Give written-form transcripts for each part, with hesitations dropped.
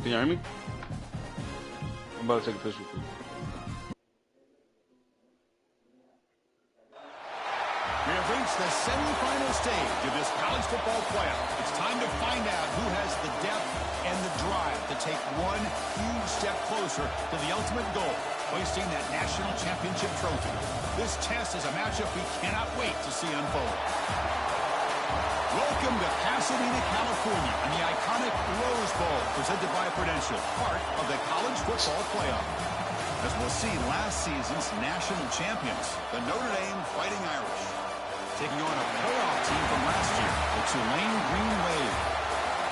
Can you hear me? I'm about to take a picture quick. We have reached the semifinal stage of this college football playoff. It's time to find out who has the depth and the drive to take one huge step closer to the ultimate goal, hoisting that national championship trophy. This test is a matchup we cannot wait to see unfold. Welcome to Pasadena, California, and the iconic Rose Bowl, presented by Prudential, part of the college football playoff. As we'll see, last season's national champions, the Notre Dame Fighting Irish, taking on a playoff team from last year, the Tulane Green Wave.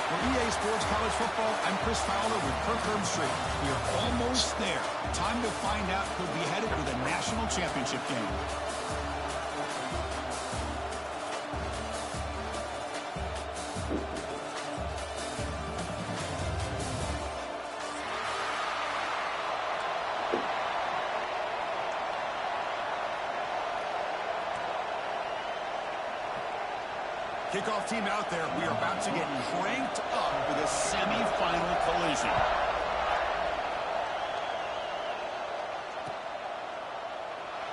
For EA Sports College Football, I'm Chris Fowler with Kirk Herbstreit. We are almost there. Time to find out who'll be headed to the national championship game. Kickoff team out there. We are about to get cranked up for the semifinal collision.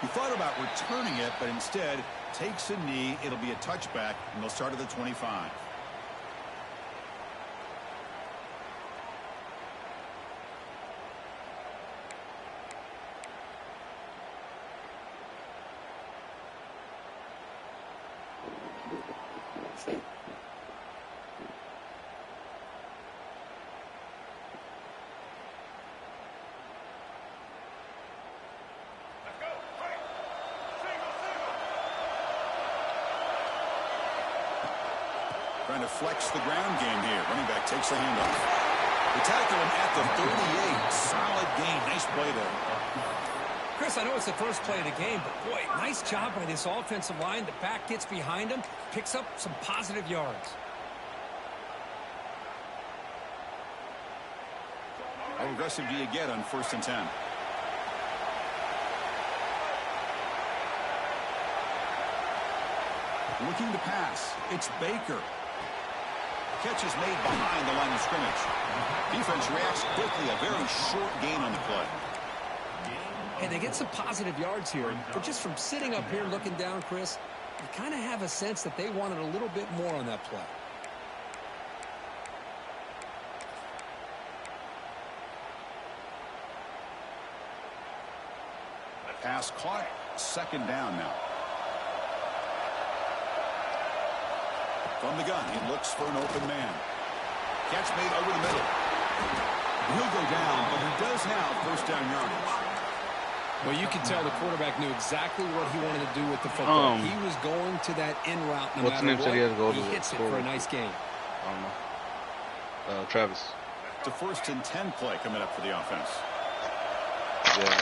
He thought about returning it, but instead takes a knee. It'll be a touchback, and they'll start at the 25. Trying to flex the ground game here. Running back takes the handoff. They tackle him at the 38. Solid gain. Nice play there. Chris, I know it's the first play of the game, but boy, nice job by this offensive line. The back gets behind him, picks up some positive yards. How aggressive do you get on 1st and 10? Looking to pass. It's Baker. Catch is made behind the line of scrimmage. Defense reacts quickly. A very short gain on the play. Hey, they get some positive yards here, but just from sitting up here looking down, Chris, you kind of have a sense that they wanted a little bit more on that play. Pass caught. 2nd down now. From the gun, he looks for an open man. Catch made over the middle. He'll go down, but he does have 1st down yardage. Well, you can tell the quarterback knew exactly what he wanted to do with the football. He was going to that in route no matter what. He hits it for a nice gain. I don't know. Travis. It's a 1st and 10 play coming up for the offense. Yeah,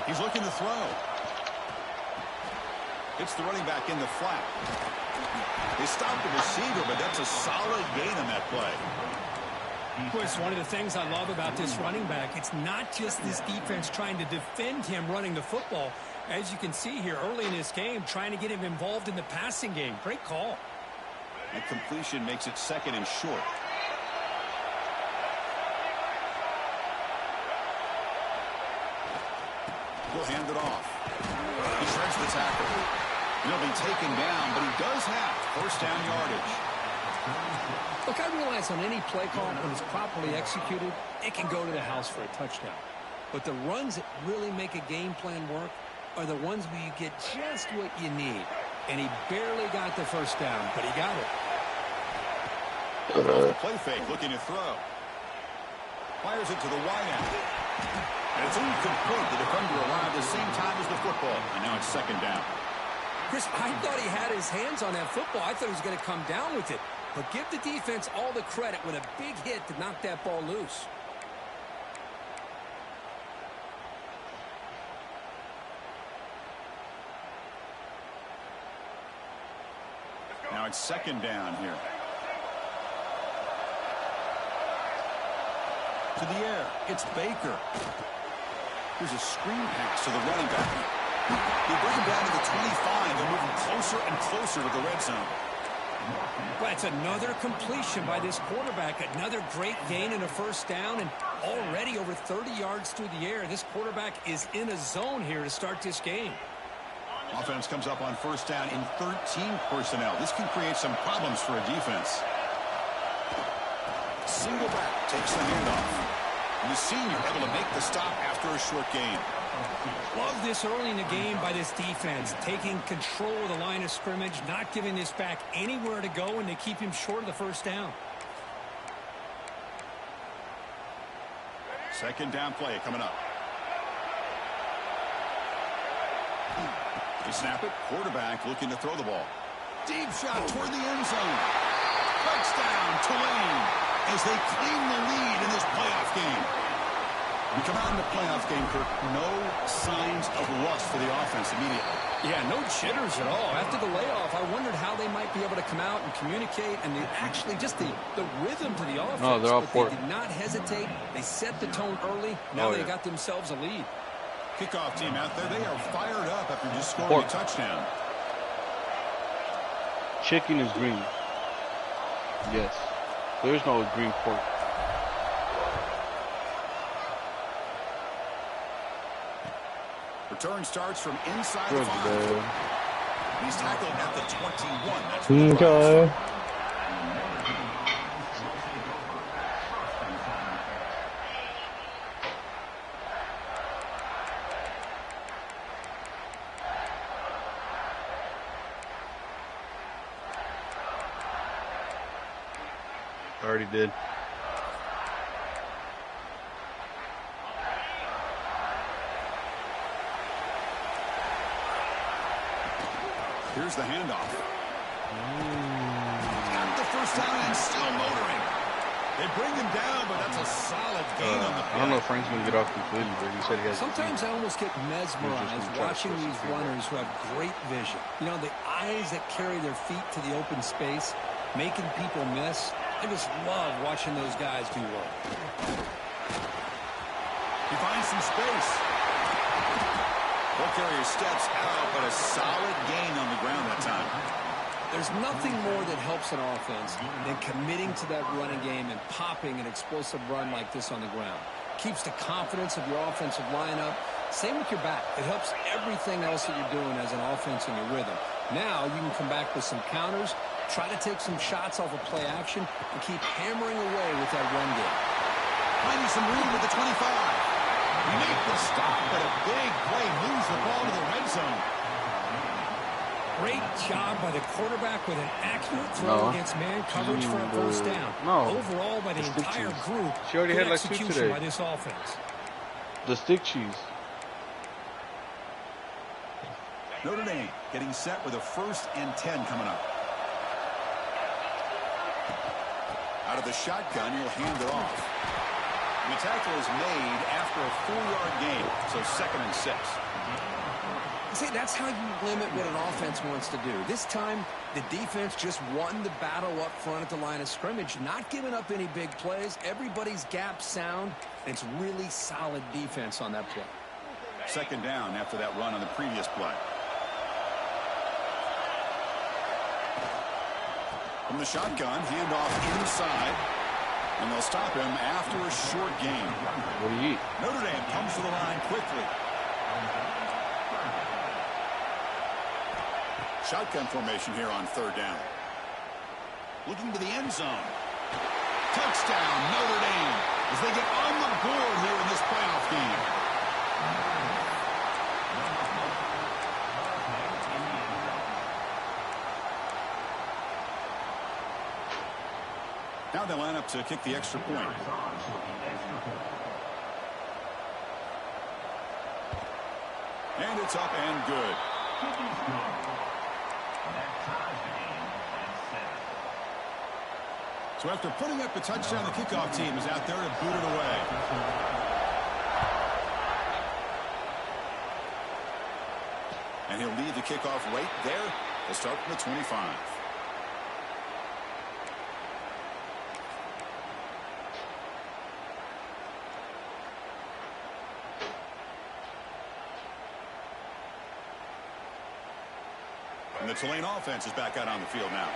he's looking to throw. It's the running back in the flat. They stopped the receiver, but that's a solid gain on that play. Chris, one of the things I love about this running back, it's not just this defense trying to defend him running the football. As you can see here early in this game, trying to get him involved in the passing game. Great call. That completion makes it 2nd and short. He'll hand it off. He shreds the tackle. He'll be taken down, but he does have 1st down yardage. Look, I realize on any play call, when it's properly executed, it can go to the house for a touchdown. But the runs that really make a game plan work are the ones where you get just what you need. And he barely got the 1st down, but he got it. Play fake, looking to throw. Fires it to the wide end. And it's incomplete. The defender arrived at the same time as the football. And now it's 2nd down. Chris, I thought he had his hands on that football. I thought he was going to come down with it. But give the defense all the credit with a big hit to knock that ball loose. Now it's 2nd down here. To the air. It's Baker. Here's a screen pass to the running back. They bring him down to the 25 and moving closer and closer to the red zone. But it's another completion by this quarterback. Another great gain and a first down, and already over 30 yards through the air. This quarterback is in a zone here to start this game. Offense comes up on first down in 13 personnel. This can create some problems for a defense. Single back takes the handoff. And the senior able to make the stop after a short gain. Love this early in the game by this defense, taking control of the line of scrimmage, not giving this back anywhere to go, and they keep him short of the first down. Second down play coming up. They snap it. Quarterback looking to throw the ball. Deep shot toward the end zone. Touchdown, Tulane, as they claim the lead in this playoff game. We come out in the playoff game, Kirk, no signs of rust for the offense immediately. Yeah, no jitters at all. After the layoff, I wondered how they might be able to come out and communicate, and actually just the rhythm to the offense. No, they're all but they did not hesitate. They set the tone early. Now they got themselves a lead. Kickoff team out there, they are fired up after just scoring a touchdown. Chicken is green. Yes. There's no green pork. Return starts from inside the 5. He's tackled at the 21. That's Okay. Already did. Here's the handoff. Got the first down and still motoring. They bring him down, but that's a solid gain on the play. I don't know if Frank's going to get off completely, but he said he has. Sometimes I almost get mesmerized watching these runners who have great vision. You know, the eyes that carry their feet to the open space, making people miss. I just love watching those guys do work. He finds some space. Ball carrier steps out, but a solid gain on the ground that time. There's nothing more that helps an offense than committing to that running game and popping an explosive run like this on the ground. Keeps the confidence of your offensive lineup. Same with your back. It helps everything else that you're doing as an offense in your rhythm. Now you can come back with some counters, try to take some shots off of play action, and keep hammering away with that run game. Finding some room with the 25. We make the stop, but a big play moves the ball to the red zone. Great job by the quarterback with an accurate throw against man coverage for a first down. Overall, by the entire group, she already had like 2 execution today. by this offense. The stick cheese. Notre Dame getting set with a 1st and 10 coming up. Out of the shotgun, he'll hand it off. And the tackle is made after a 4-yard gain, so 2nd and 6. See, that's how you limit what an offense wants to do. This time, the defense just won the battle up front at the line of scrimmage, not giving up any big plays. Everybody's gap sound. It's really solid defense on that play. 2nd down after that run on the previous play. From the shotgun, handoff inside. And they'll stop him after a short gain. What do you eat? Notre Dame comes to the line quickly. Shotgun formation here on 3rd down. Looking to the end zone. Touchdown, Notre Dame, as they get on the board here in this playoff game. Now they line up to kick the extra point. And it's up and good. So after putting up the touchdown, the kickoff team is out there to boot it away. And he'll lead the kickoff right there. They'll start from the 25. And the Tulane offense is back out on the field now.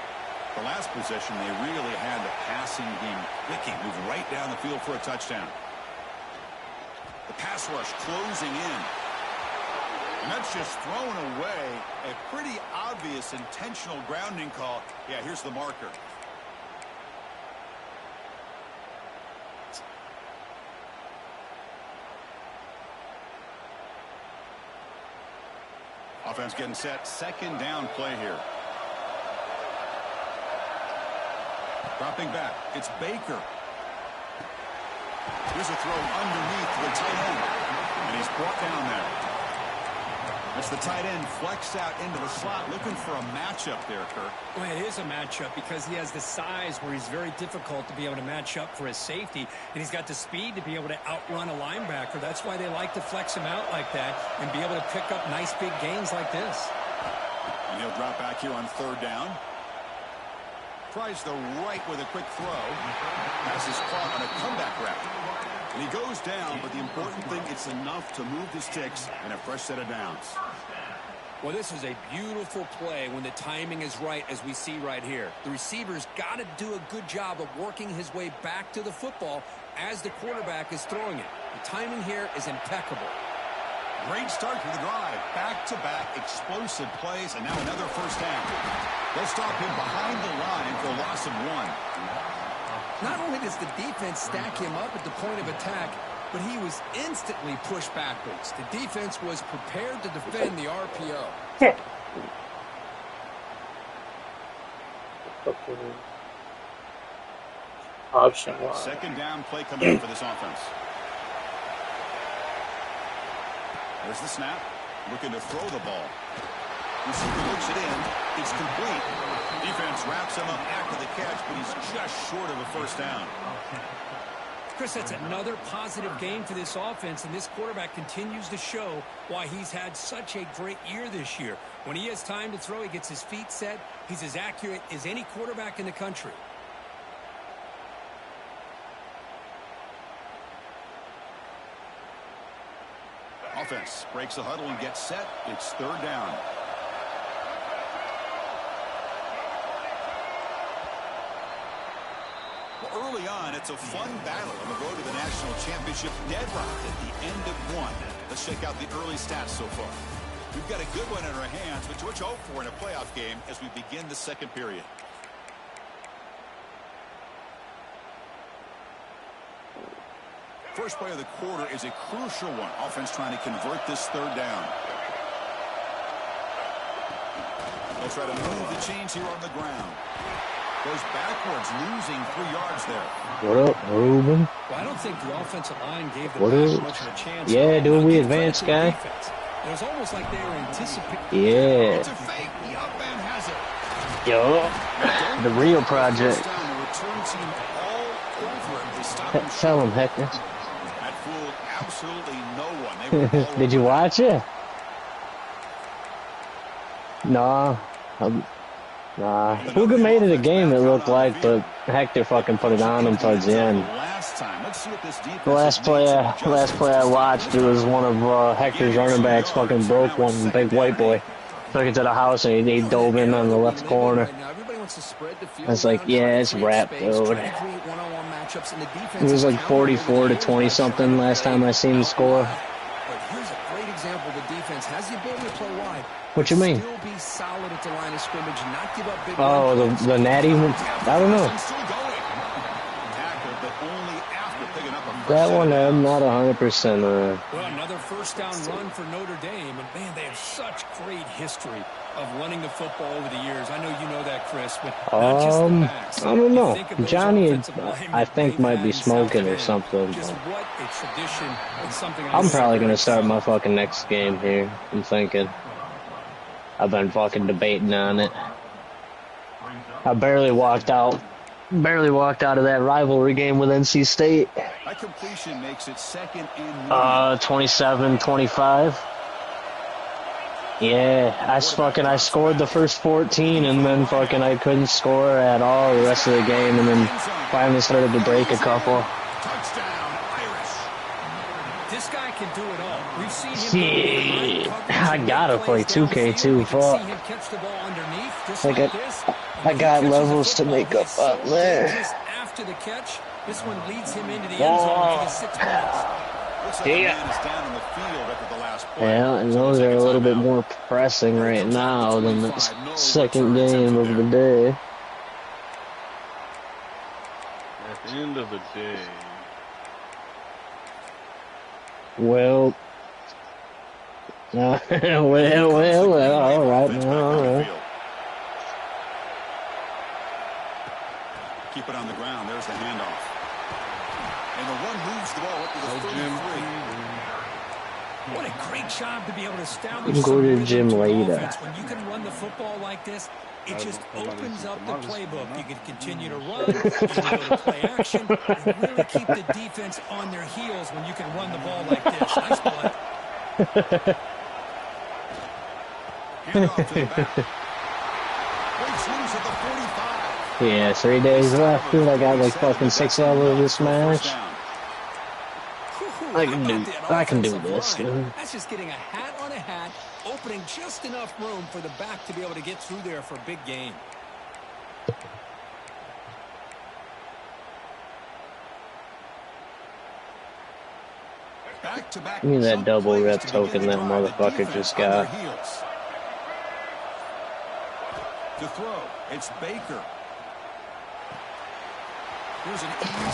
The last possession, they really had the passing game clicking, move right down the field for a touchdown. The pass rush closing in. And that's just thrown away. A pretty obvious intentional grounding call. Yeah, here's the marker. Offense getting set. Second down play here. Dropping back. It's Baker. Here's a throw underneath to the tight end. And he's brought down there. As the tight end flexed out into the slot, looking for a matchup there, Kirk. Well, it is a matchup because he has the size where he's very difficult to be able to match up for his safety, and he's got the speed to be able to outrun a linebacker. That's why they like to flex him out like that and be able to pick up nice big gains like this. And he'll drop back here on third down. Tries the right with a quick throw. Pass is caught on a comeback route. And he goes down, but the important thing, it's enough to move the sticks and a fresh set of downs. Well, this is a beautiful play when the timing is right, as we see right here. The receiver's got to do a good job of working his way back to the football as the quarterback is throwing it. The timing here is impeccable. Great start to the drive. Back-to-back explosive plays, and now another first down. They'll stop him behind the line for a loss of 1. Not only does the defense stack him up at the point of attack, but he was instantly pushed backwards. The defense was prepared to defend the RPO. Option one. Second down play coming up for this offense. There's the snap. Looking to throw the ball. Receiver looks it in. It's complete. Defense wraps him up after the catch, but he's just short of a first down. Chris, that's another positive game for this offense, and this quarterback continues to show why he's had such a great year this year. When he has time to throw, he gets his feet set. He's as accurate as any quarterback in the country. Offense breaks the huddle and gets set. It's third down. Well, early on, it's a fun battle on the road to the national championship. Deadlocked at the end of one. Let's check out the early stats so far. We've got a good one in our hands, but what you hope for in a playoff game as we begin the second period. First play of the quarter is a crucial one. Offense trying to convert this third down. They'll try to move the chains here on the ground. Goes backwards, losing 3 yards there. What up, Ruben? Well, I don't think the offensive line gave the What much of a chance. Yeah, dude, we advanced, guy. It was almost like they were anticipating. Yeah. It's a fake. The up man has it. Yo, the real project. Tell him, Hector. That fooled absolutely no one. They were Did you watch it? Nah. Nah. Puga made it a game, it looked like, but Hector fucking put it on him towards the end. The last play I watched, it was one of Hector's running backs fucking broke one, big white boy. Took it to the house and he dove in on the left corner. I was like, yeah, it's wrapped, dude. It was like 44 to 20 something last time I seen the score. But here's a great example. The defense has the ability to play wide. What you mean? Still be solid at the line of scrimmage and not give up big Oh, the natty one? I don't know. That one I'm not 100%. Well, another first down run for Notre Dame, and man, they have such great history of running the football over the years. I know you know that, Chris, but not just the backs. I don't know. Johnny, I think, might be smoking or something. Just what a tradition and something. I'm probably gonna start my fucking next game here. I'm thinking. I've been fucking debating on it. I barely walked out of that rivalry game with NC State. That completion makes it second and 27-25. Yeah, I scored the first 14 and then fucking I couldn't score at all the rest of the game and then finally started to break a couple. touchdown, Irish. This guy can do it all. We've seen him. Yeah, I gotta play 2K too. Fuck. Catch the ball underneath just like like this. I got levels to make up up there. After the catch, this one leads him into the end zone for the 6 points. Yeah, and those are a little bit more pressing right now than the second game of the day. At the end of the day. Well, all right, now. Keep it on the ground. There's the handoff. And the one moves the ball up to the 33. What a great job to be able to establish Go to Jim later. When you can run the football like this, it just opens up the playbook. You can continue to run, you can go to play action, and really keep the defense on their heels when you can run the ball like this. Nice play. Handoff to the back. Great swings at the 45. Yeah, 3 days left, dude. I got like fucking 6 hours of this match. I can do this, dude. That's just getting a hat on a hat, opening just enough room for the back to be able to get through there for a big gain. Back-to-back. Give me that double rep token that motherfucker just got. To throw, it's Baker.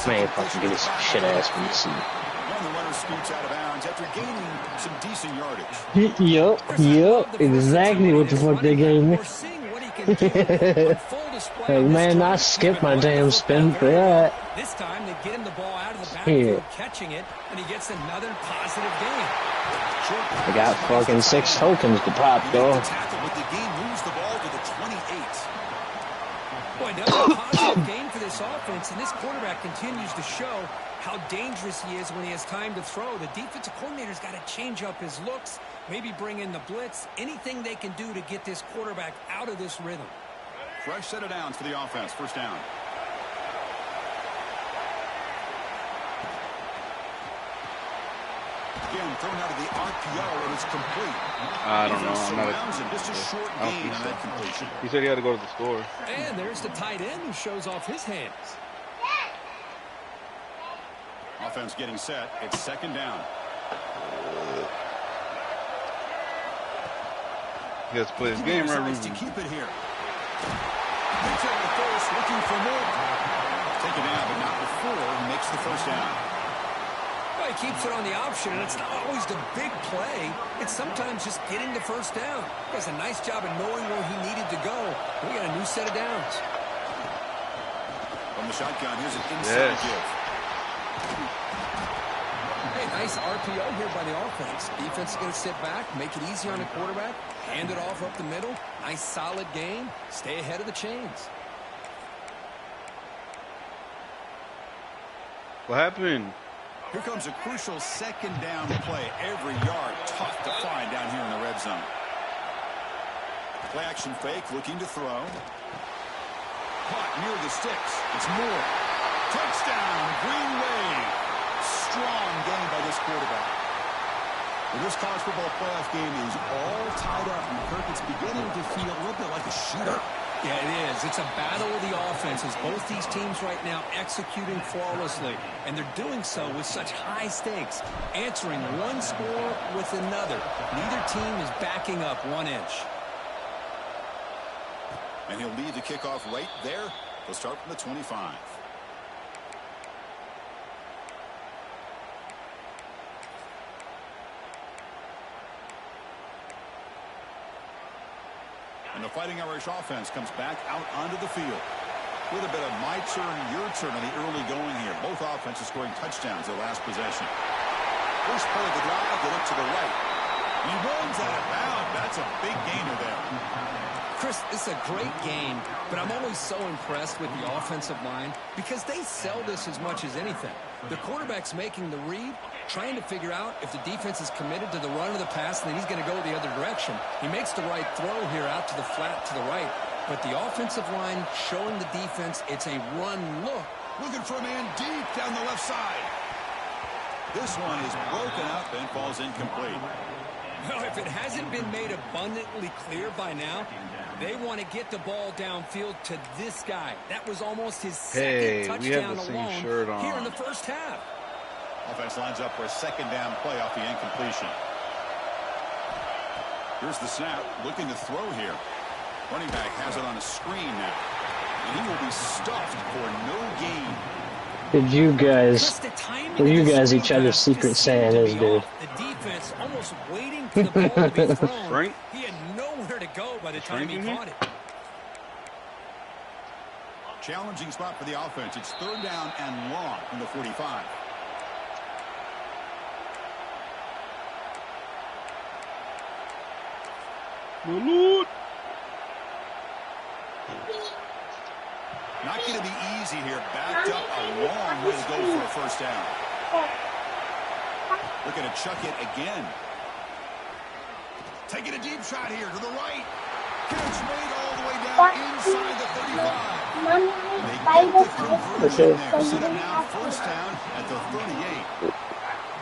Man, fucking give me some shit ass from the seat. And the runner scoots out of bounds after gaining some decent yardage. Yup, exactly what the fuck they gave me. Hey, man, I skipped my damn spin for that. This time they get him the ball out of the backfield, catching it, and he gets another positive gain. I got fucking 6 tokens to pop, though. The game moves the ball to the 28. Boy, another positive gain for this offense, and this quarterback continues to show how dangerous he is when he has time to throw. The defensive coordinator's got to change up his looks, maybe bring in the blitz, anything they can do to get this quarterback out of this rhythm. Fresh set of downs for the offense. First down. Again, thrown out of the RPO, and it's complete. I don't know. I'm not just a short gain on that completion. He said he had to go to the store. And there's the tight end who shows off his hands. Offense getting set. It's second down. He has to play his game right. To keep it here. He's at the first, looking for more. Taken out, but not before he makes the first down. Well, he keeps it on the option, and it's not always the big play. It's sometimes just getting the first down. He does a nice job of knowing where he needed to go. We got a new set of downs. From the shotgun, here's an inside give. Hey, nice RPO here by the offense. Defense is going to sit back, make it easy on the quarterback, hand it off up the middle. Nice solid game. Stay ahead of the chains. What happened? Here comes a crucial second down play. Every yard tough to find down here in the red zone. Play action fake, looking to throw. Caught near the sticks. It's Moore. Touchdown, Green Wave. Strong game by this quarterback. Well, this college football playoff game is all tied up, and Kirk, it's beginning to feel a little bit like a shootout. Yeah, it is. It's a battle of the offenses. Both these teams right now executing flawlessly, and they're doing so with such high stakes, answering one score with another. Neither team is backing up 1 inch. And he'll lead the kickoff right there. They'll start from the 25. And the Fighting Irish offense comes back out onto the field. With a bit of my turn, your turn in the early going here. Both offenses scoring touchdowns their last possession. First play of the drive, they look to the right. He runs out of bounds. That's a big gainer there. Chris, this is a great game, but I'm always so impressed with the offensive line because they sell this as much as anything. The quarterback's making the read, trying to figure out if the defense is committed to the run or the pass, and then he's going to go the other direction. He makes the right throw here out to the flat to the right, but the offensive line showing the defense it's a run look. Looking for a man deep down the left side. This one is broken up and falls incomplete. Well, if it hasn't been made abundantly clear by now, they want to get the ball downfield to this guy. That was almost his second touchdown alone here in the first half. Offense lines up for a second down play off the incompletion. Here's the snap, looking to throw here. Running back has it on a screen now. And he will be stuffed for no gain. Did you guys, were you guys each other's secret Santas, dude? The defense almost waiting for the ball to be thrown. Frank? He had nowhere to go by the time he caught it. Challenging spot for the offense. It's third down and long from the 45. Lord. Not going to be easy here. Backed up a long way to go for a first down. Looking to chuck it again. Taking a deep shot here to the right. Catch made all the way down inside the 35. They get the conversion there. Set it now first down at the 38.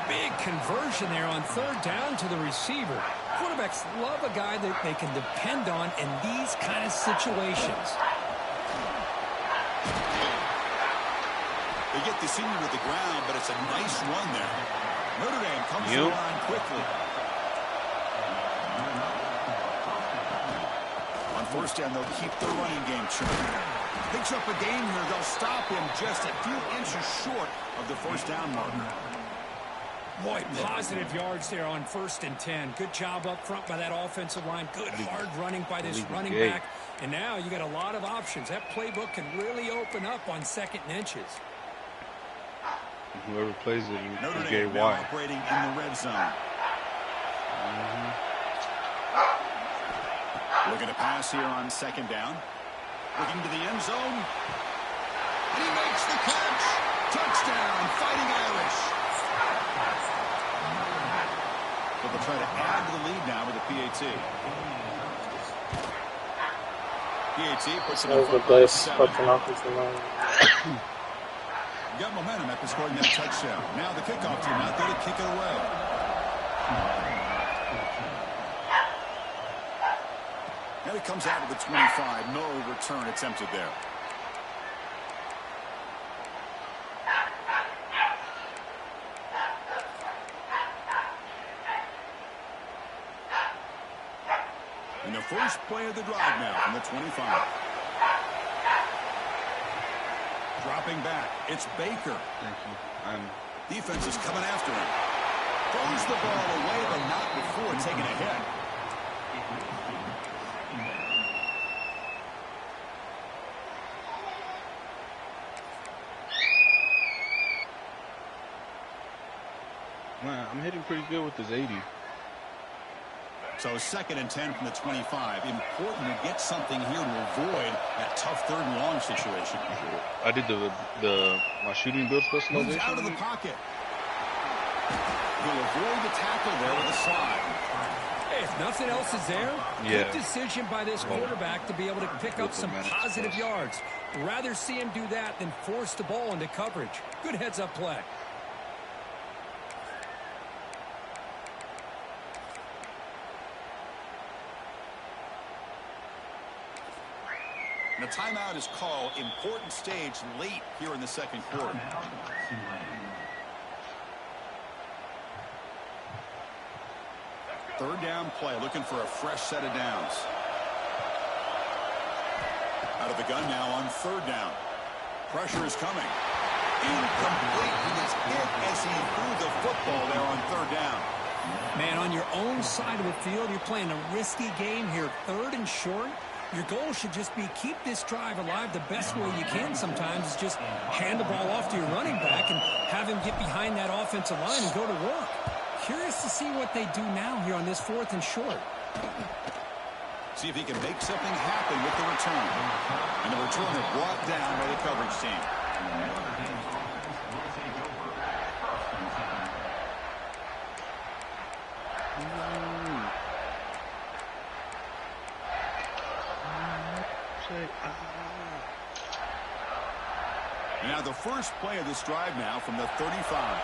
Big conversion there on third down to the receiver. Quarterbacks love a guy that they can depend on in these kind of situations. They get the senior to the ground, but it's a nice run there. Notre Dame comes to the line quickly. On first down, they'll keep the running game churning. Picks up a gain here. They'll stop him just a few inches short of the first down marker. Boy, positive yards there on 1st and 10. Good job up front by that offensive line. Good hard running by this running back. And now you got a lot of options. That playbook can really open up on 2nd and inches. Whoever plays it, Notre you Dame get now wide. operating in the red zone. Looking to pass here on 2nd down. Looking to the end zone. And he makes the catch. Touchdown, Fighting Irish. But they'll try to add to the lead now with a PAT. PAT puts it up got momentum after scoring that touchdown. Now the kickoff team out there to kick it away. Now he comes out of the 25. No return attempted there. And the first play of the drive now from the 25. Dropping back. It's Baker. Thank you. Defense is coming after him. Throws the ball away, but not before taking a hit. Man, I'm hitting pretty good with this 80. So 2nd and 10 from the 25. Important to get something here to avoid that tough 3rd and long situation. I did my shooting build specialization. Moves out of the pocket. He'll avoid the tackle there with a slide. Hey, if nothing else is there, good decision by this quarterback to be able to pick up some positive yards. Rather see him do that than force the ball into coverage. Good heads-up play. And a timeout is called. Important stage late here in the 2nd quarter. Third down play, looking for a fresh set of downs. Out of the gun now on 3rd down. Pressure is coming. Incomplete. He gets hit as he threw the football there on 3rd down. Man, on your own side of the field, you're playing a risky game here. 3rd and short. Your goal should just be keep this drive alive the best way you can sometimes is just hand the ball off to your running back and have him get behind that offensive line and go to work. Curious to see what they do now here on this 4th and short. See if he can make something happen with the return. And the returner brought down by the coverage team. Now the first play of this drive now from the 35.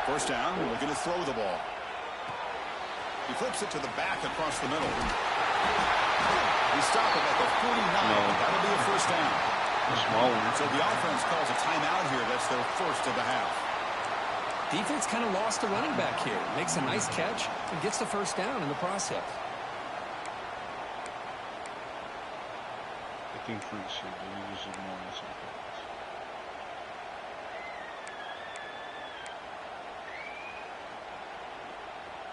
First down, looking to throw the ball. He flips it to the back across the middle. He stopped it at the 49. That'll be a first down. A small one. So the offense calls a timeout here. That's their first of the half. Defense kind of lost the running back here. Makes a nice catch and gets the first down in the process. Looking for the receiver. He was ignoring something.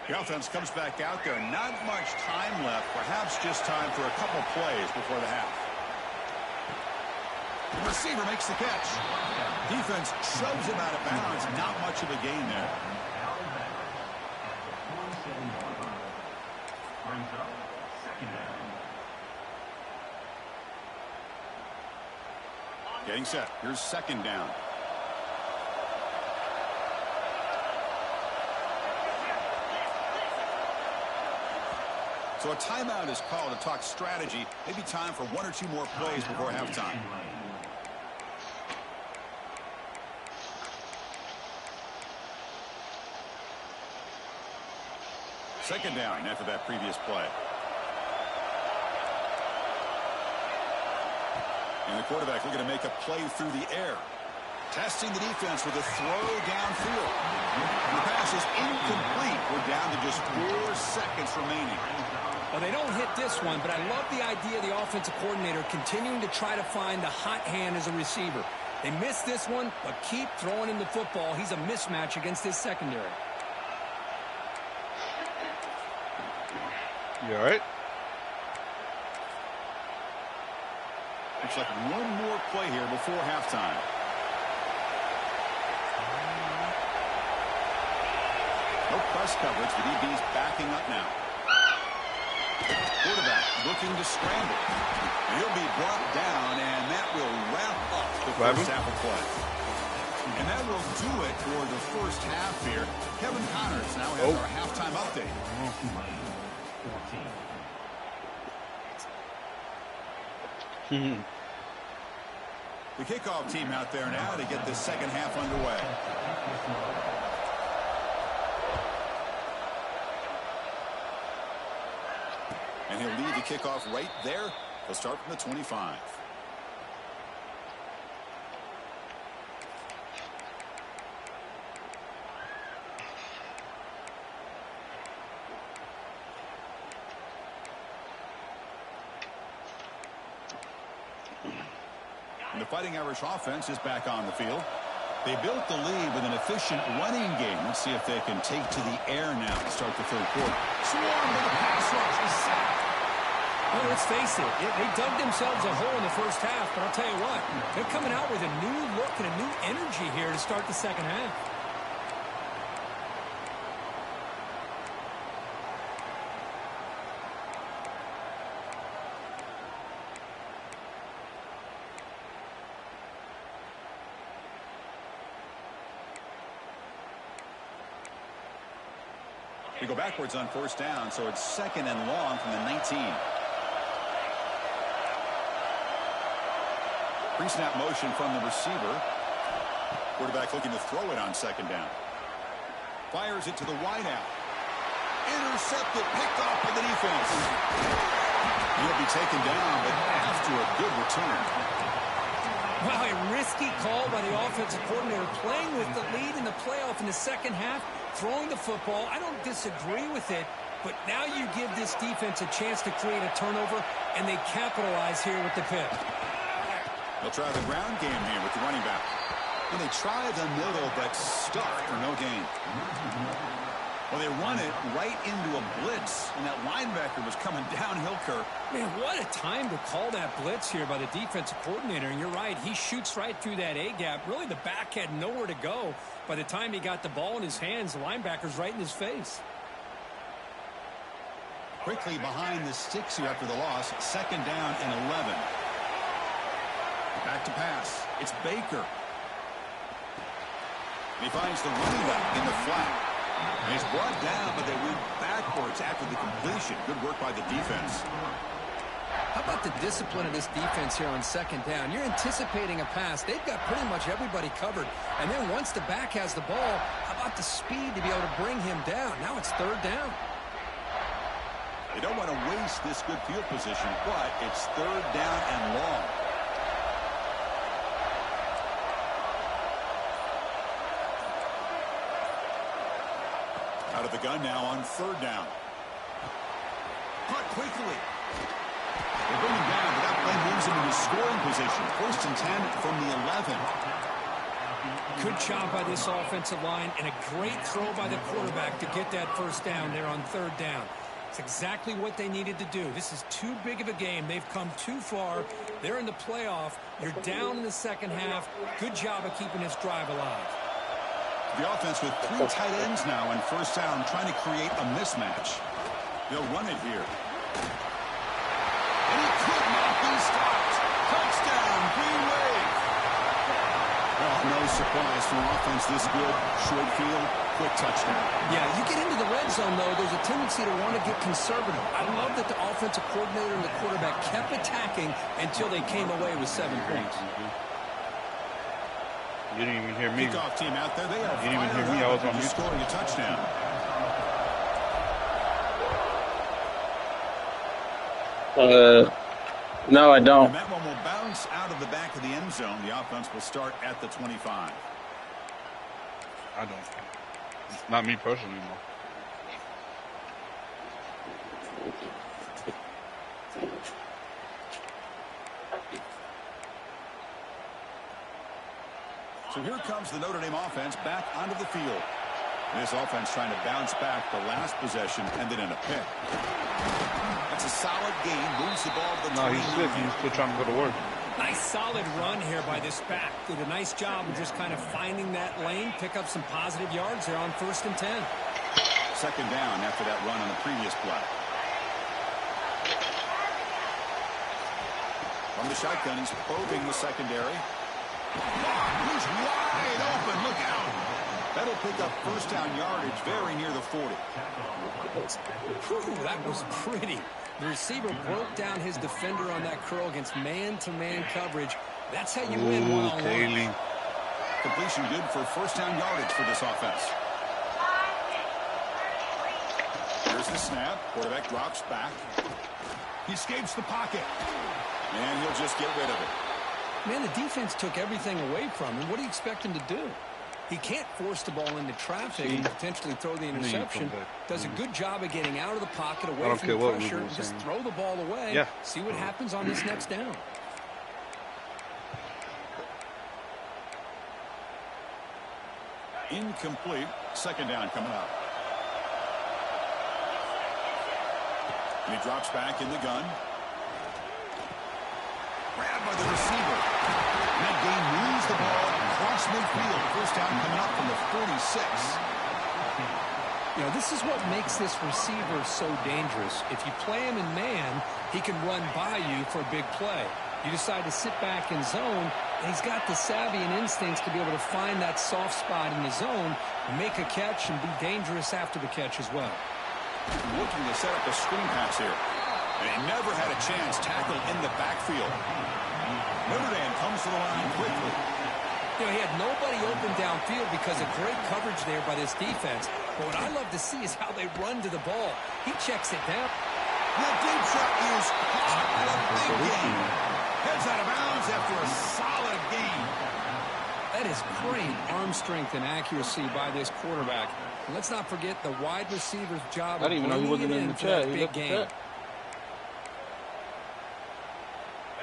The offense comes back out there. Not much time left. Perhaps just time for a couple plays before the half. The receiver makes the catch. Defense shoves him out of bounds. Not much of a gain there. Getting set. Here's second down. So a timeout is called to talk strategy. Maybe time for one or two more plays before halftime. Second down after that previous play. And the quarterback looking to make a play through the air. Testing the defense with a throw downfield. The pass is incomplete. We're down to just 4 seconds remaining. Well, they don't hit this one, but I love the idea of the offensive coordinator continuing to try to find the hot hand as a receiver. They missed this one, but keep throwing him the football. He's a mismatch against his secondary. You all right? Looks like one more play here before halftime. No press coverage. The DB's backing up now. Quarterback looking to scramble. He'll be brought down, and that will wrap up the first half of play. And that will do it for the first half here. Kevin Connors now has our halftime update. The kickoff team out there now to get this second half underway. And he'll lead the kickoff right there. He'll start from the 25. And the Fighting Irish offense is back on the field. They built the lead with an efficient running game. Let's see if they can take to the air now to start the third quarter. Swarm with a pass rush. The sack. Well, let's face it. They dug themselves a hole in the first half, but I'll tell you what, they're coming out with a new look and a new energy here to start the second half. We go backwards on first down, so it's second and long from the 19. Pre-snap motion from the receiver. Quarterback looking to throw it on second down. Fires it to the wideout. Intercepted, picked off by the defense. He'll be taken down, but after a good return. Wow, a risky call by the offensive coordinator, playing with the lead in the playoff in the second half, throwing the football. I don't disagree with it, but now you give this defense a chance to create a turnover, and they capitalize here with the pick. They'll try the ground game here with the running back. And they try the middle, but stuffed for no gain. Well, they run it right into a blitz, and that linebacker was coming downhill, Kirk. Man, what a time to call that blitz here by the defensive coordinator. And you're right, he shoots right through that A-gap. Really, the back had nowhere to go. By the time he got the ball in his hands, the linebacker's right in his face. Quickly behind the sticks here after the loss. Second down and 11. Back to pass. It's Baker. He finds the running back in the flat. And he's brought down, but they went backwards after the completion. Good work by the defense. How about the discipline of this defense here on second down? You're anticipating a pass. They've got pretty much everybody covered. And then once the back has the ball, how about the speed to be able to bring him down? Now it's third down. They don't want to waste this good field position, but it's third down and long. Out of the gun now on third down. Caught quickly. They bring him down, but that play moves him into scoring position. First and 10 from the 11. Good job by this offensive line, and a great throw by the quarterback to get that first down there on third down. It's exactly what they needed to do. This is too big of a game. They've come too far. They're in the playoff. You're down in the second half. Good job of keeping this drive alive. The offense with 3 tight ends now on first down, trying to create a mismatch. They'll run it here. And he could not be stopped. Touchdown, Green Wave. Well, no surprise for an offense this good. Short field, quick touchdown. Yeah, you get into the red zone, though, there's a tendency to want to get conservative. I love that the offensive coordinator and the quarterback kept attacking until they came away with 7 points. You didn't even hear me. Kickoff team out there. They are you didn't even hear me. I was on mute. Scoring a touchdown. No, I don't. And that one will bounce out of the back of the end zone. The offense will start at the 25. I don't. Not me personally, no. So here comes the Notre Dame offense back onto the field. And this offense trying to bounce back the last possession, ended in a pick. That's a solid gain. Moves the ball to the No, he's sick. He's still trying to go to work. Nice solid run here by this back. Did a nice job of just kind of finding that lane, pick up some positive yards there on first and 10. Second down after that run on the previous play. From the shotgun, he's probing the secondary. He's wide open. Look out. That'll pick up first down yardage very near the 40. Whew, that was pretty. The receiver broke down his defender on that curl against man-to-man coverage. That's how you win one-on-one. Completion good for first down yardage for this offense. Here's the snap. Quarterback drops back. He escapes the pocket. And he'll just get rid of it. Man, the defense took everything away from him. What do you expect him to do? He can't force the ball into traffic and potentially throw the interception. Does a good job of getting out of the pocket, away from the pressure, and just throw the ball away. Yeah. See what happens on this next down. Incomplete. Second down coming up. And he drops back in the gun. Grabbed by the receiver. And that game moves the ball across midfield. First down coming up from the 46. You know, this is what makes this receiver so dangerous. If you play him in man, he can run by you for a big play. You decide to sit back in zone, and he's got the savvy and instincts to be able to find that soft spot in the zone, make a catch, and be dangerous after the catch as well. Looking to set up a screen pass here. And he never had a chance tackled in the backfield. Notre Dame comes to the line quickly. You know, he had nobody open downfield because of great coverage there by this defense. But what I love to see is how they run to the ball. He checks it down. The deep shot is caught at a big gain. Heads out of bounds after a solid gain. That is great arm strength and accuracy by this quarterback. And let's not forget the wide receiver's job I didn't even know he wasn't in the chat. He big game.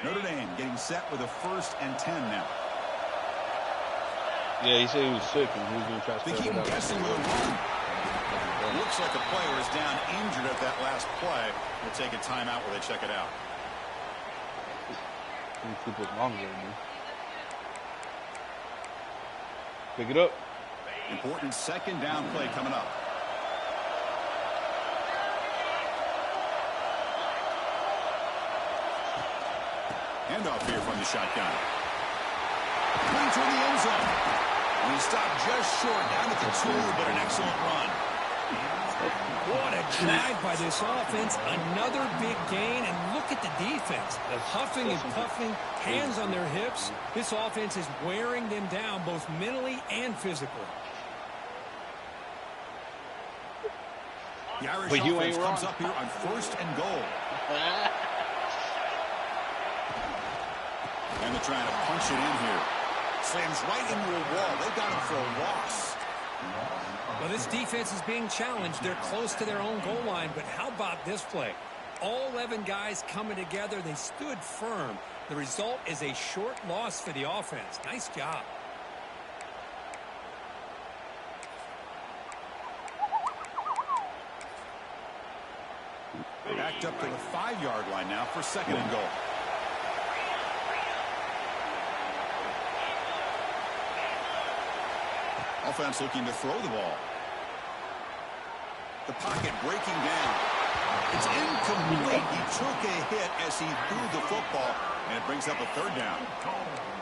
Notre Dame getting set with a first and 10 now. Yeah, he said he was sick and he was going to try to They keep him guessing with a run. Looks like a player is down injured at that last play. We'll take a timeout where they check it out. Pick it up. Important second down play coming up. Handoff here from the shotgun. Clean toward the end zone. And he stopped just short, down at the 2, but an excellent run. What a drive by this offense, another big gain, and look at the defense. Huffing and puffing, hands on their hips. This offense is wearing them down both mentally and physically. The Irish offense comes up here on 1st and goal. And they're trying to punch it in here. Slams right into a wall. They got him for a loss. Well, this defense is being challenged. They're close to their own goal line, but how about this play? All 11 guys coming together. They stood firm. The result is a short loss for the offense. Nice job. Backed up to the 5-yard line now for 2nd and goal. Offense looking to throw the ball. The pocket breaking down. It's incomplete. He took a hit as he threw the football, and it brings up a 3rd down.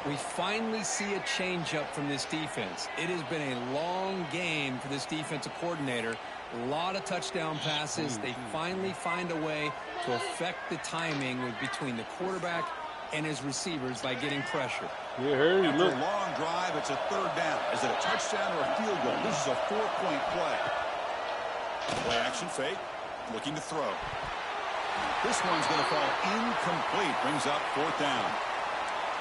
We finally see a change-up from this defense. It has been a long game for this defensive coordinator. A lot of touchdown passes. They finally find a way to affect the timing between the quarterback and his receivers by getting pressure. After a long drive, it's a 3rd down. Is it a touchdown or a field goal? This is a 4-point play. Play action fake. Looking to throw. This one's going to fall incomplete. Brings up 4th down.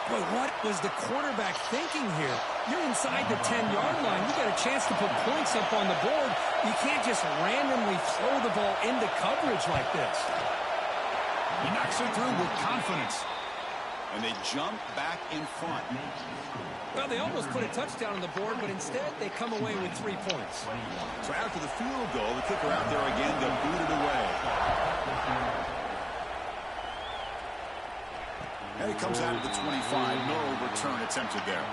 Boy, what was the quarterback thinking here? You're inside the 10-yard line. You got a chance to put points up on the board. You can't just randomly throw the ball into coverage like this. He knocks it through with confidence. And they jump back in front. Well, they almost put a touchdown on the board, but instead they come away with 3 points. So after the field goal, the kicker out there again to boot it away. And it comes out of the 25. No return attempted there.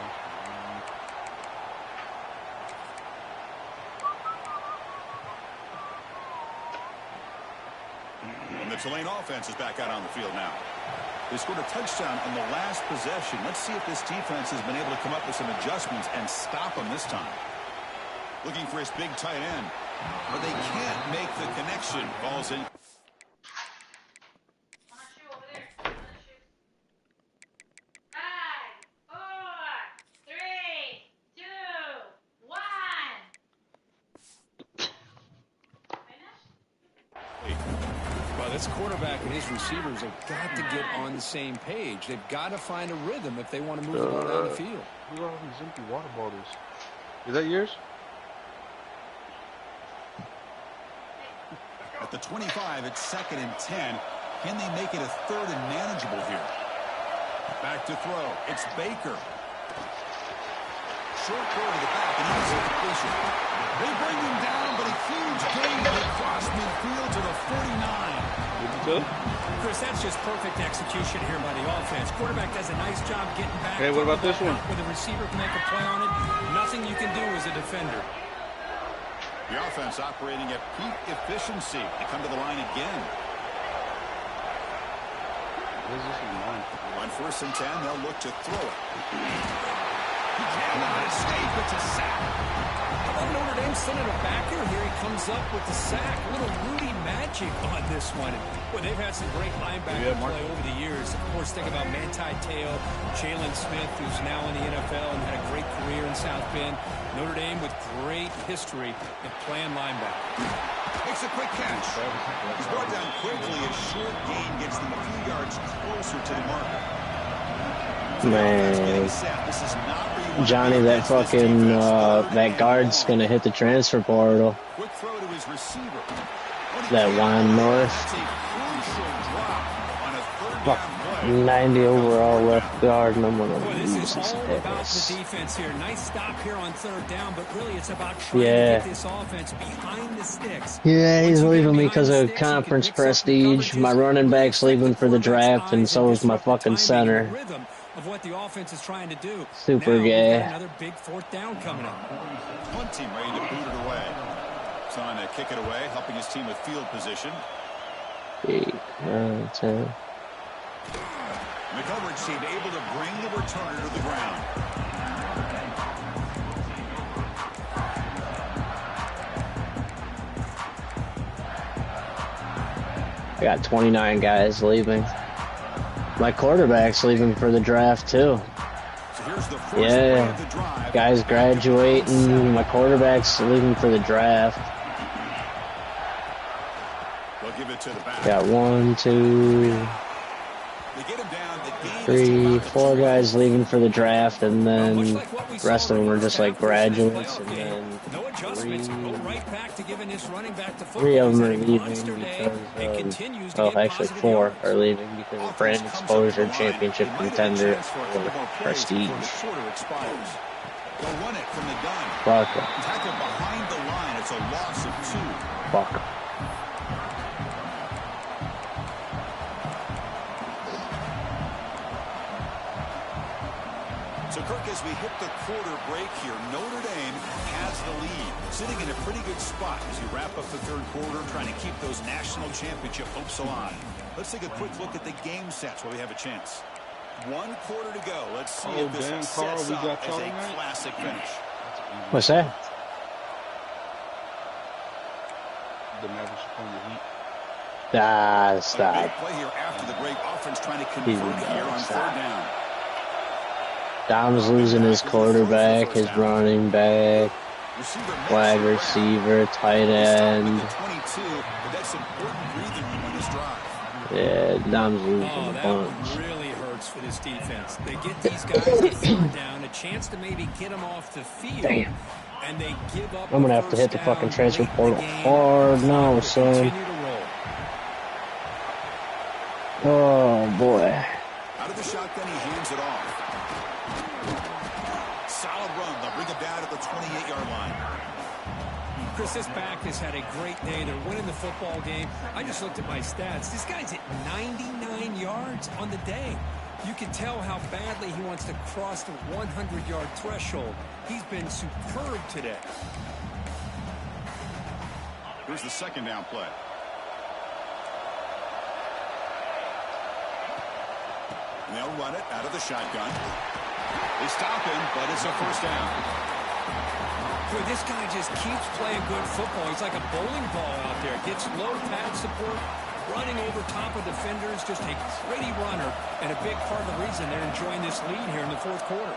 And the Tulane offense is back out on the field now. They scored a touchdown on the last possession. Let's see if this defense has been able to come up with some adjustments and stop them this time. Looking for his big tight end. But they can't make the connection. Ball's in. This quarterback and his receivers have got to get on the same page. They've got to find a rhythm if they want to move the ball down the field. Look at all these empty water bottles. Is that yours? At the 25, it's 2nd and 10. Can they make it a 3rd and manageable here? Back to throw. It's Baker. Short throw to the back, and he's a completion. They bring him down, but a huge gain across midfield to the 49. Chris, that's just perfect execution here by the offense. Quarterback does a nice job getting back. Hey, what about this one? Where the receiver can make a play on it. Nothing you can do as a defender. The offense operating at peak efficiency. They come to the line again. On 1st and 10, they'll look to throw it. He cannot escape. It's a sack. How about Notre Dame sending a backer here? He comes up with the sack. A little Rudy magic on this one. Well, they've had some great linebacker play over the years. Of course, think about Manti Te'o, Jalen Smith, who's now in the NFL and had a great career in South Bend. Notre Dame with great history in playing linebacker. Makes a quick catch. He's brought down quickly. A short gain gets them a few yards closer to the marker. Man, Johnny, that fucking that guard's gonna hit the transfer portal. Quick throw to his receiver. That Juan North. 90 overall left guard, and I'm gonna lose this his is all about ass. the defense here. Nice stop here on 3rd down, but really it's about trying to get this offense behind the sticks. Yeah, he's leaving me because of conference prestige. My running back's leaving for the draft, and so is my fucking center. Of what the offense is trying to do. Super gay. Another big 4th down coming up. One team ready to boot it away. Trying to kick it away, helping his team with field position. 8, 9, 10. McElbert seemed able to bring the returner to the ground. I got 29 guys leaving. My quarterback's leaving for the draft too. Yeah, guys graduating. My quarterback's leaving for the draft. Got 1, 2, 3, 4 guys leaving for the draft, and then the rest of them are just like graduates, and then 3 of them are leaving because of, well, actually 4 are leaving because of brand exposure, championship contender, or prestige. Fuck. Fuck. So, Kirk, as we hit the quarter break here, Notre Dame has the lead, sitting in a pretty good spot as you wrap up the third quarter, trying to keep those national championship hopes alive. Let's take a quick look at the game sets while we have a chance. 1 quarter to go. Let's see if this sets up as a classic finish. What's that? The Mavericks are playing the Heat. Ah, stop. A big play here after the break. Offense trying to convert here on third down. Dom's losing his quarterback, his running back, wide receiver, tight end. Yeah, Dom's losing a bunch. That really hurts for this defense. They get these guys to third down, a chance to maybe get them off the field. Damn. And they give up. I'm gonna have to hit the fucking transfer portal hard now, son. Oh boy. Out of the shotgun, he hands it off. Solid run. They'll bring it down at the 28-yard line. Chris, this back has had a great day. They're winning the football game. I just looked at my stats. This guy's at 99 yards on the day. You can tell how badly he wants to cross the 100-yard threshold. He's been superb today. Here's the second down play. And they'll run it out of the shotgun. They stop him, but it's a first down. Boy, this guy just keeps playing good football. He's like a bowling ball out there. Gets low pad support, running over top of defenders. Just a gritty runner, and a big part of the reason they're enjoying this lead here in the fourth quarter.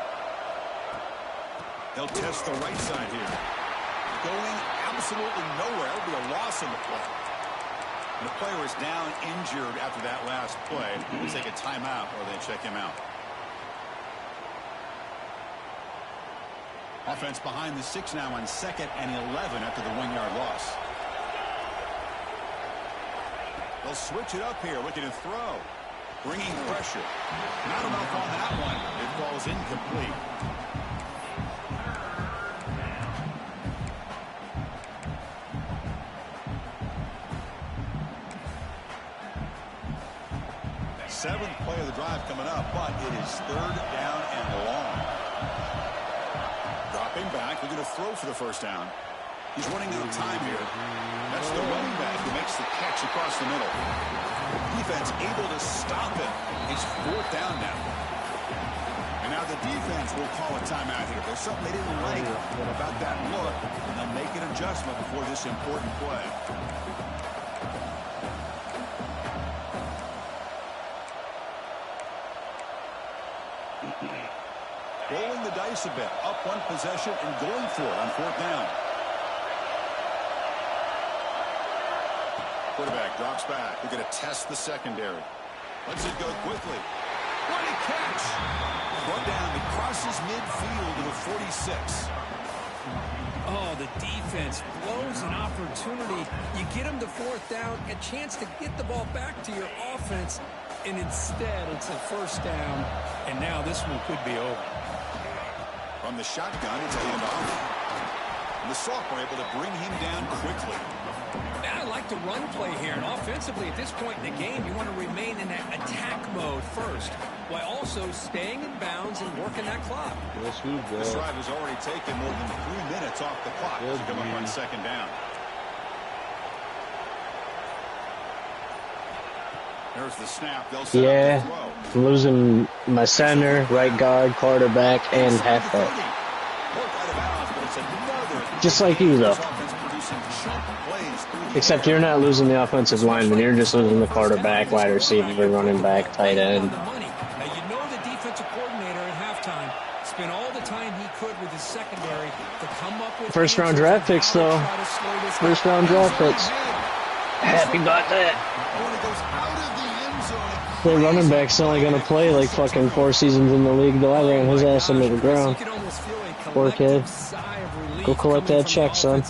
They'll test the right side here. Going absolutely nowhere. It'll be a loss in the play. And the player is down injured after that last play. They take a timeout or they check him out. Offense behind the 6 now on 2nd and 11 after the 1-yard loss. They'll switch it up here, looking to throw. Bringing pressure. Not enough on that one. It falls incomplete. Seventh play of the drive coming up, but it is third down and long. Dropping back, looking to throw for the first down. He's running out of time here. That's the running back who makes the catch across the middle. Defense able to stop it. It's fourth down now. And now the defense will call a timeout here. There's something they didn't like about that look, and they'll make an adjustment before this important play. Rolling the dice a bit, up one possession and going for it on fourth down. Quarterback drops back. They're going to test the secondary. Lets it go quickly. What a catch! Brought down, it crosses midfield to the 46. Oh, the defense blows an opportunity. You get them to fourth down, a chance to get the ball back to your offense, and instead it's a first down, and now this one could be over. From the shotgun, it's a handoff. And the sophomore able to bring him down quickly. I like the run play here, and offensively at this point in the game, you want to remain in that attack mode first, while also staying in bounds and working that clock. Yes, we go. This drive has already taken more than 3 minutes off the clock to come up on second down. There's the snap. They'll set up the throw. I'm losing my center, right guard, quarterback, and halfback. Just like you, though. Except you're not losing the offensive lineman. You're just losing the quarterback, wide receiver, running back, tight end. Now, you know the defensive coordinator at halftime spent all the time he could with his secondary to come up with first round draft picks, though. First round draft picks. Happy about that. The running back's only going to play like fucking 4 seasons in the league, though. I ran his ass into the ground. Poor kid. Go collect that check, son.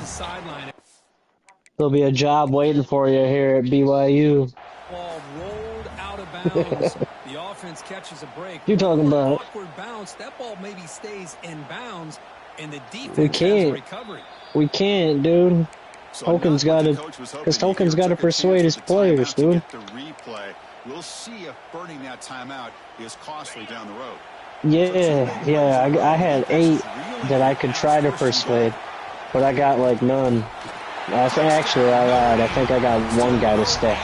There'll be a job waiting for you here at BYU. Ball rolled out of bounds. The offense catches a break. You're talking about awkward bounce. That ball maybe stays in bounds, and the defense we can't. Recovery. We can't, dude. Hogan's got to, because Hogan's got to persuade his players, dude. We'll see if burning that timeout is costly down the road. Yeah. I had 8 that I could try to persuade, but I got like none. Actually, I lied. I think I got 1 guy to stay.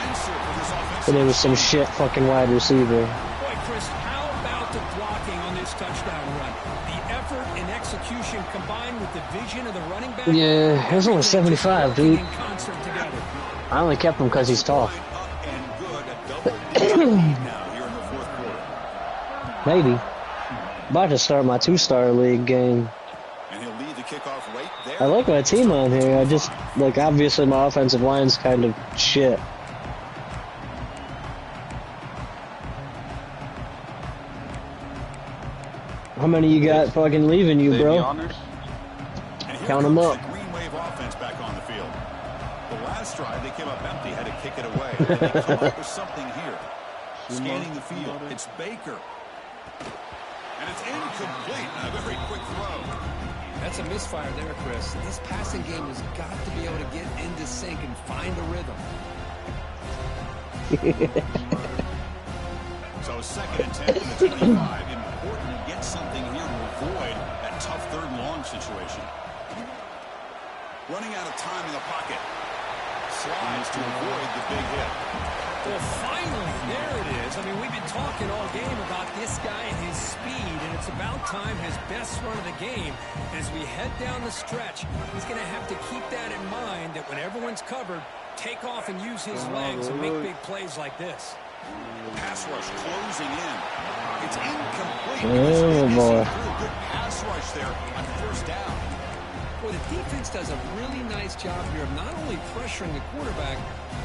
But it was some shit fucking wide receiver. Boy, Chris, how about the blocking on this touchdown run? The effort and execution combined with the vision of the running back. Yeah, it was only 75, dude. I only kept him because he's tall. Maybe. About to start my 2-star league game. And he'll lead the kickoff right there. I like my team on here. I just, like, obviously my offensive line's kind of shit. How many you got fucking leaving you, bro? Count them up. The Green Wave offense back on the field. The last drive, they came up empty, had to kick it away. They come up with something here. Scanning the field, it's Baker. And it's incomplete. A very quick throw. That's a misfire there, Chris. This passing game has got to be able to get into sync and find a rhythm. So 2nd and 10 from the 25. Important to get something here to avoid that tough 3rd and long situation. Running out of time in the pocket. Slides to avoid the big hit. Well, finally, there it is. I mean, we've been talking all game about this guy and his speed, and it's about time his best run of the game. As we head down the stretch, he's going to have to keep that in mind, that when everyone's covered, take off and use his legs and make big plays like this. Pass rush closing in. It's incomplete. Oh, boy. A good pass rush there on 1st down. Well, the defense does a really nice job here of not only pressuring the quarterback,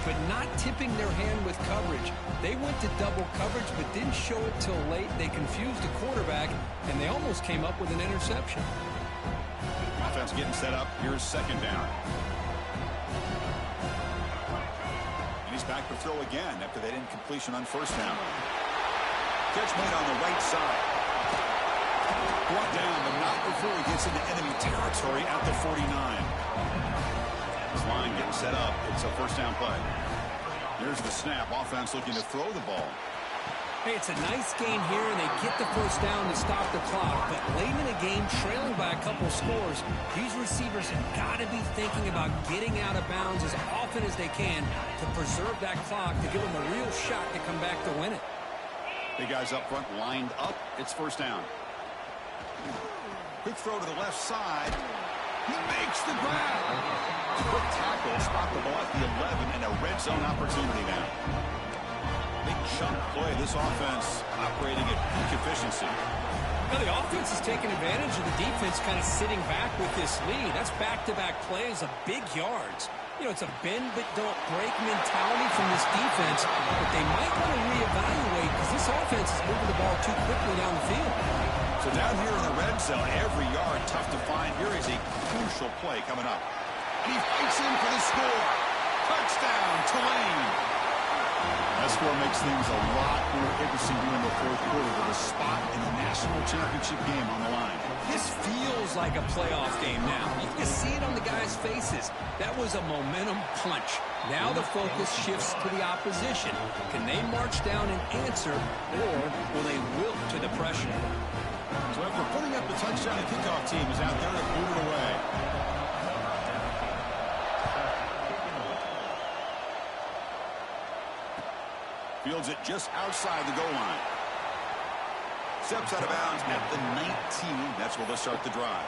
but not tipping their hand with coverage. They went to double coverage, but didn't show it till late. They confused the quarterback, and they almost came up with an interception. Offense getting set up. Here's 2nd down. And he's back to throw again after that incompletion on 1st down. Catch made on the right side. Brought down, but not before he gets into enemy territory at the 49. This line getting set up. It's a 1st down play. Here's the snap. Offense looking to throw the ball. Hey, it's a nice game here, and they get the 1st down to stop the clock. But late in the game, trailing by a couple scores, these receivers have got to be thinking about getting out of bounds as often as they can to preserve that clock, to give them a real shot to come back to win it. Big guys up front lined up. It's 1st down. Quick throw to the left side. He makes the grab. Quick tackle, spot the ball at the 11, and a red zone opportunity now. Big chunk play. This offense operating at peak efficiency. Now the offense is taking advantage of the defense kind of sitting back with this lead. That's back-to-back plays of big yards. You know, it's a bend but don't break mentality from this defense, but they might want to reevaluate because this offense is moving the ball too quickly down the field. So down here in the red zone, every yard tough to find. Here is a crucial play coming up. And he fights in for the score. Touchdown, Tulane. That score makes things a lot more interesting here in the 4th quarter with a spot in the national championship game on the line. This feels like a playoff game now. You can see it on the guys' faces. That was a momentum punch. Now the focus shifts to the opposition. Can they march down and answer, or will they wilt to the pressure? So after putting up the touchdown, the kickoff team is out there to boot it away. Fields it just outside the goal line. Steps out of bounds at the 19. That's where they'll start the drive.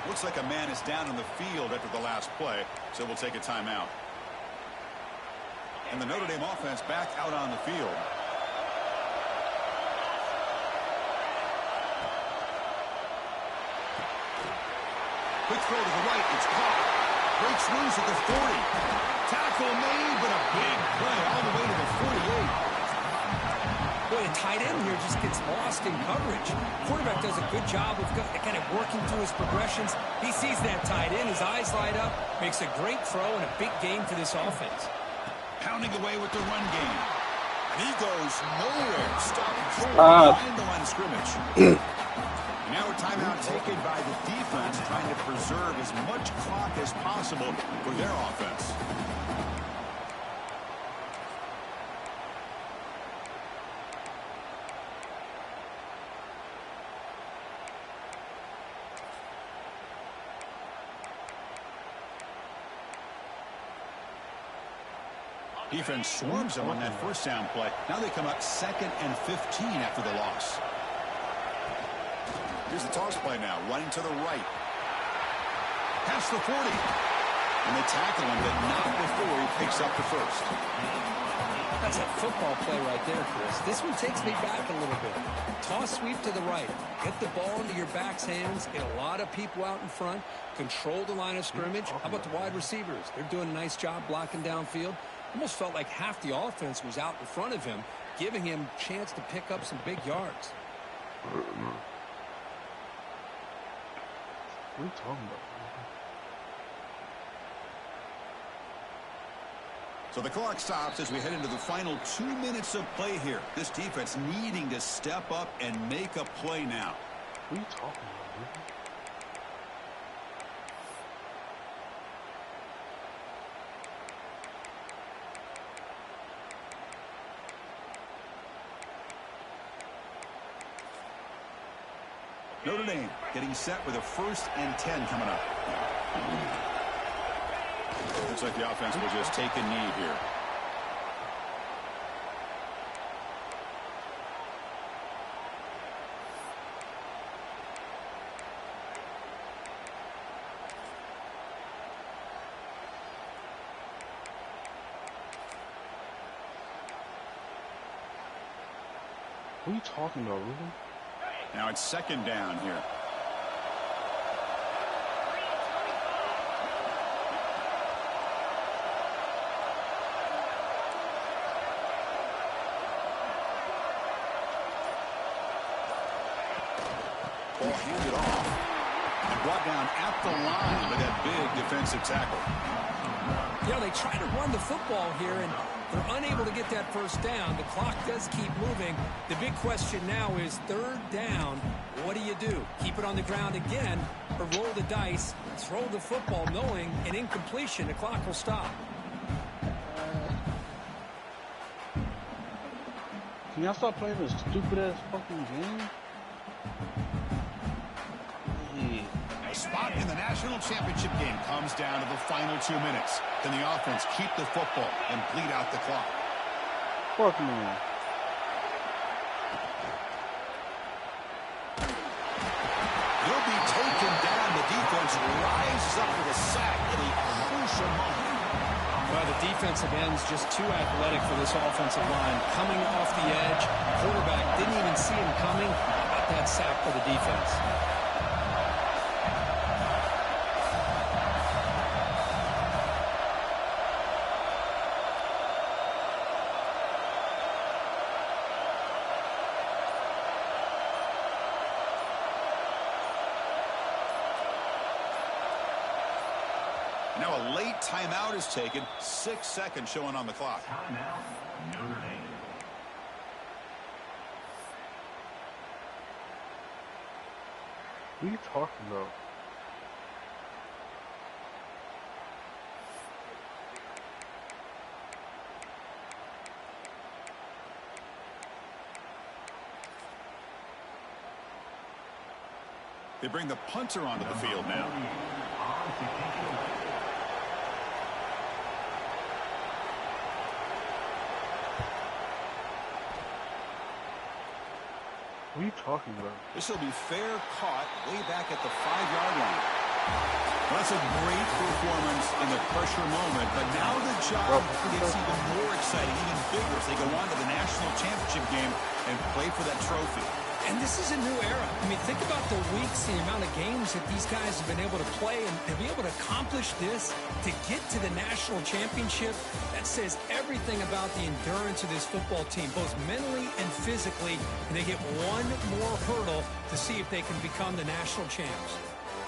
Looks like a man is down in the field after the last play, so we'll take a timeout. And the Notre Dame offense back out on the field. Quick throw to the right. It's caught. Breaks loose at the 40. Tackle made, but a big play all the way to the 48. Boy, a tight end here just gets lost in coverage. Quarterback does a good job of kind of working through his progressions. He sees that tight end. His eyes light up. Makes a great throw and a big gain for this offense. Pounding away with the run game. And he goes nowhere. Stopped behind the line of scrimmage. Now a timeout taken by the defense, trying to preserve as much clock as possible for their offense. Defense swarms them on that first down play. Now they come up 2nd and 15 after the loss. Here's the toss play now, running to the right. Past the 40. And they tackle him, but not before he picks up the first. That's a football play right there, Chris. This one takes me back a little bit. Toss sweep to the right. Get the ball into your back's hands. Get a lot of people out in front. Control the line of scrimmage. How about the wide receivers? They're doing a nice job blocking downfield. Almost felt like half the offense was out in front of him, giving him a chance to pick up some big yards. What are you talking about? So the clock stops as we head into the final 2 minutes of play here. This defense needing to step up and make a play now. What are you talking about, man? Notre Dame getting set with a 1st and 10 coming up. Looks like the offense will just take a knee here. What are you talking about, Ruben? Now it's 2nd down here. Ball handed off and brought down at the line with that big defensive tackle. Yeah, they try to run the football here, and they're unable to get that first down. The clock does keep moving. The big question now is 3rd down. What do? Keep it on the ground again, or roll the dice, throw the football, knowing an incompletion, the clock will stop. Can y'all stop playing this stupid-ass fucking game? A spot in the national championship game comes down to the final 2 minutes. Can the offense keep the football and bleed out the clock? Fuck me. He'll be taken down. The defense rises up for the sack at a crucial moment. Well, the defensive end's just too athletic for this offensive line. Coming off the edge, quarterback didn't even see him coming. Got that sack for the defense. Now a late timeout is taken. 6 seconds showing on the clock. Timeout, Notre Dame. What are you talking about? They bring the punter onto the field now. What are you talking about? This will be fair caught way back at the 5-yard line. Well, that's a great performance in the pressure moment, but now the job gets even more exciting, even bigger as they go on to the national championship game and play for that trophy. And this is a new era. I mean, think about the weeks, the amount of games that these guys have been able to play, and to be able to accomplish this, to get to the national championship, that says everything about the endurance of this football team, both mentally and physically, and they get one more hurdle to see if they can become the national champs.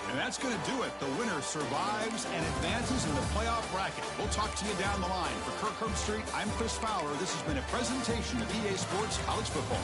And that's going to do it. The winner survives and advances in the playoff bracket. We'll talk to you down the line. For Kirk Herbstreit, I'm Chris Fowler. This has been a presentation of EA Sports College Football.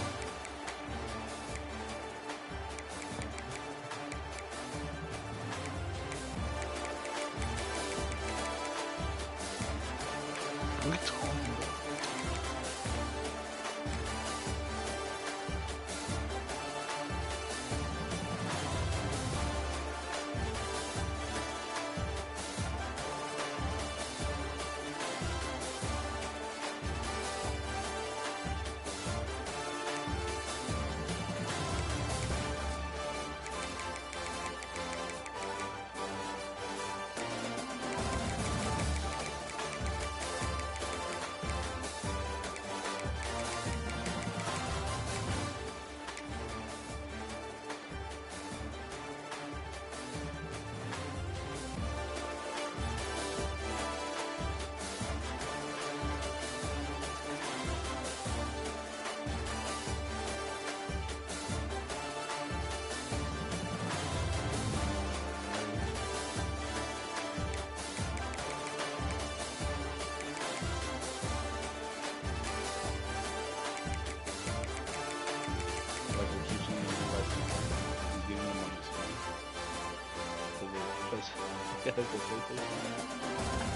Because